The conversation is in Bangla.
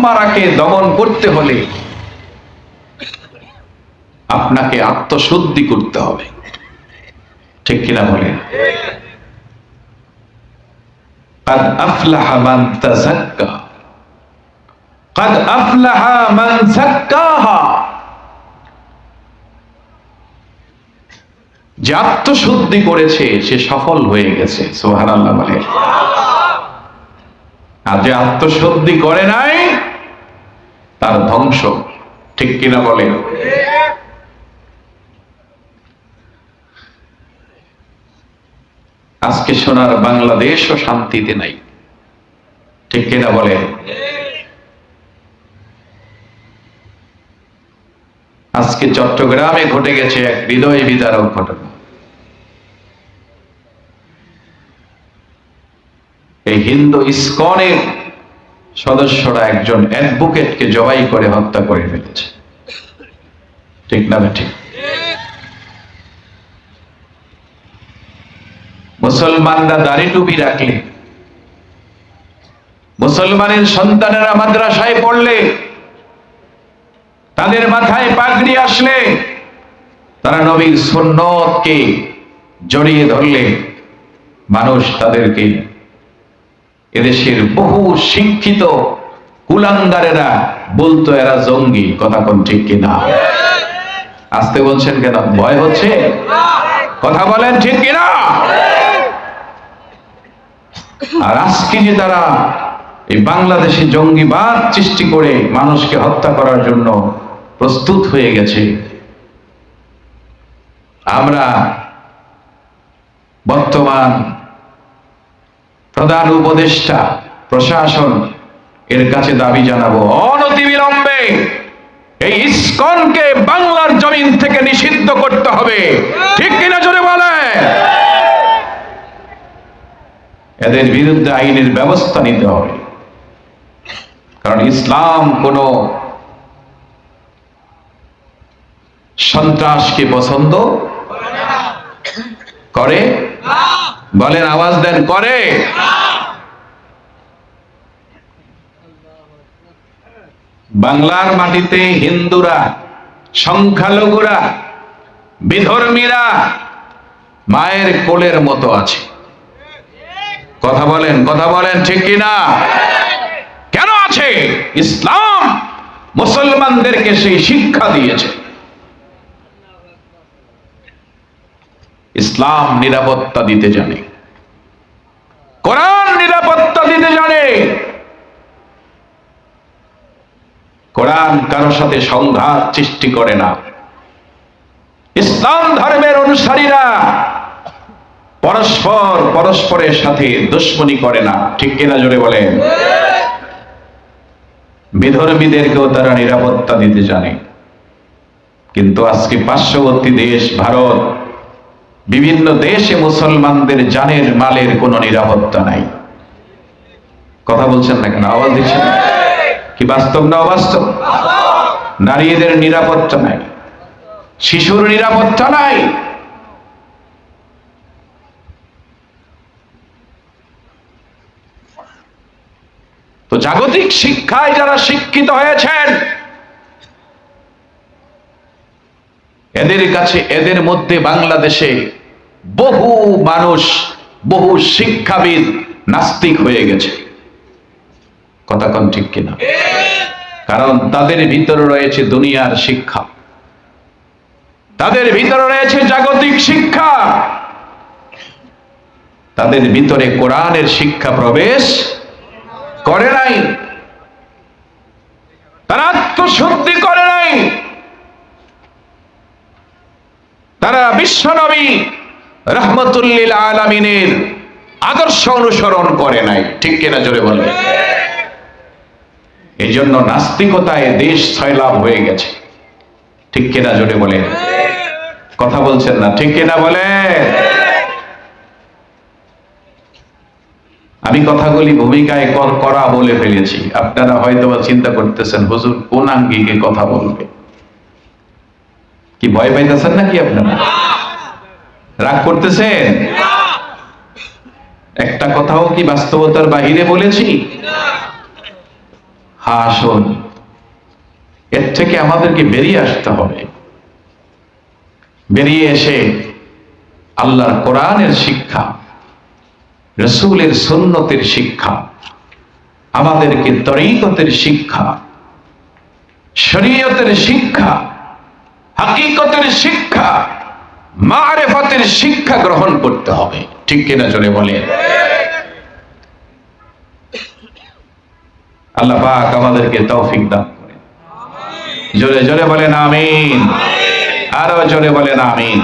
মারাকে দমন করতে হলে আপনাকে আত্মশুদ্ধি করতে হবে, ঠিক কিনা বলে? قد أفلح من تزكى قد أفلح من زكاها। যে আত্মশুদ্ধি করেছে সে সফল হয়ে গেছে, সুবহানাল্লাহ বলে। আর যে আত্মশুদ্ধি করে নাই তার ধ্বংস, ঠিক কিনা বলে? আজকে সোনার বাংলাদেশও শান্তিতে নাই, ঠিক কিনা বলে? আজকে চট্টগ্রামে ঘটে গেছে এক হৃদয় বিদারক ঘটনা। এই হিন্দু ইসকনের সদস্যরা একজন অ্যাডভোকেটকে জবাই করে হত্যা করে ফেলেছে, ঠিক না ঠিক? মুসলমানরা দাড়ি টুপি রাখলে, মুসলমানের সন্তানেরা মাদ্রাসায় পড়লে, তাদের মাথায় পাগড়ি আসলে, তারা নবীর সুন্নতকে জড়িয়ে ধরলে, মানুষ তাদেরকে, এদেশের বহু শিক্ষিত কুলাঙ্গারেরা বলতো এরা জঙ্গি। কথা কোন ঠিক কিনা? আসতে বলছেন কেন? ভয় হচ্ছে? কথা বলেন ঠিক কিনা? আর আজকে যে তারা এই বাংলাদেশে জঙ্গিবাদ সৃষ্টি করে মানুষকে হত্যা করার জন্য প্রস্তুত হয়ে গেছে, আমরা বর্তমান প্রধান উপদেষ্টা, প্রশাসন এর কাছে দাবি জানাবো অনতিবিলম্বে এই ইসকনকে বাংলার জমিন থেকে নিষিদ্ধ করতে হবে, ঠিক কিনা জোরে বলে? এদের বিরুদ্ধে আইনের ব্যবস্থা নিতে হবে, কারণ ইসলাম কোন সন্ত্রাসকে পছন্দ করে? বলেন, আওয়াজ দেন, করে? বাংলার মাটিতে হিন্দুরা, সংখ্যালঘুরা, বিধর্মীরা মায়ের কোলের মতো আছে। কথা বলেন, কথা বলেন, ঠিক কিনা? কেন আছে? ইসলাম মুসলমানদেরকে সেই শিক্ষা দিয়েছে। ইসলাম নিরাপত্তা দিতে জানে, কোরআন নিরাপত্তা দিতে জানে। কোরআন কারো সাথে সংঘাত সৃষ্টি করে না। ইসলাম ধর্মের অনুসারীরা পরস্পরের সাথে দুশ্মনী করে না, ঠিক কিনা জোরে বলেন? বিধর্মীদেরকেও তারা নিরাপত্তা দিতে জানে। কিন্তু আজকে পার্শ্ববর্তী দেশ ভারত, বিভিন্ন দেশে মুসলমানদের জানের মালের কোনো নিরাপত্তা নাই। কথা বলছেন না কেন? আওয়াজ দিচ্ছেন? কি বাস্তব না অবাস্তব? নারীদের নিরাপত্তা নাই, শিশুর নিরাপত্তা নাই। তো জাগতিক শিক্ষায় যারা শিক্ষিত হয়েছেন, এদের কাছে, এদের মধ্যে বাংলাদেশে বহু মানুষ, বহু শিক্ষাবিদ নাস্তিক হয়ে গেছে। কথা কোন ঠিক কিনা? কারণ তাদের ভিতরে রয়েছে দুনিয়ার শিক্ষা, তাদের ভিতরে রয়েছে জাগতিক শিক্ষা, তাদের ভিতরে কোরআনের শিক্ষা প্রবেশ করে নাই, তারা আত্মশুদ্ধি করে নাই, তারা বিশ্বনবী রাহমাতুল্লিল আলামিনের আদর্শ অনুসরণ করে নাই, ঠিক কিনা জোরে বলে? এই জন্য নাস্তিকতায় দেশ ছয়লাভ হয়ে গেছে, ঠিক কিনা জোরে বলে? কথা বলছেন না, ঠিক কিনা বলে? আমি কথাগুলি ভূমিকায় করা বলে ফেলেছি। আপনারা হয়তো চিন্তা করতেছেন হুজুর কোন আঙ্গিকে কথা বলবে। কি ভয় পাইতেছেন নাকি আপনারা? রাগ করতেছেন? একটা কথাও কি বাস্তবতার বাহিরে বলেছি? আসুন এর থেকে আমাদেরকে বেরিয়ে আসতে হবে। বেরিয়ে এসে আল্লাহর কোরআনের শিক্ষা, রাসূলের সুন্নতের শিক্ষা, আমাদেরকে তরিকতের শিক্ষা, শরীয়তের শিক্ষা, হাকিকতের শিক্ষা, মারিফাতের শিক্ষা গ্রহণ করতে হবে। ঠিক কিনা জোরে বলেন? আল্লাহ পাক আমাদেরকে তৌফিক দান করেন। জোরে জোরে বলেন আমিন। আরো জোরে বলেন আমিন।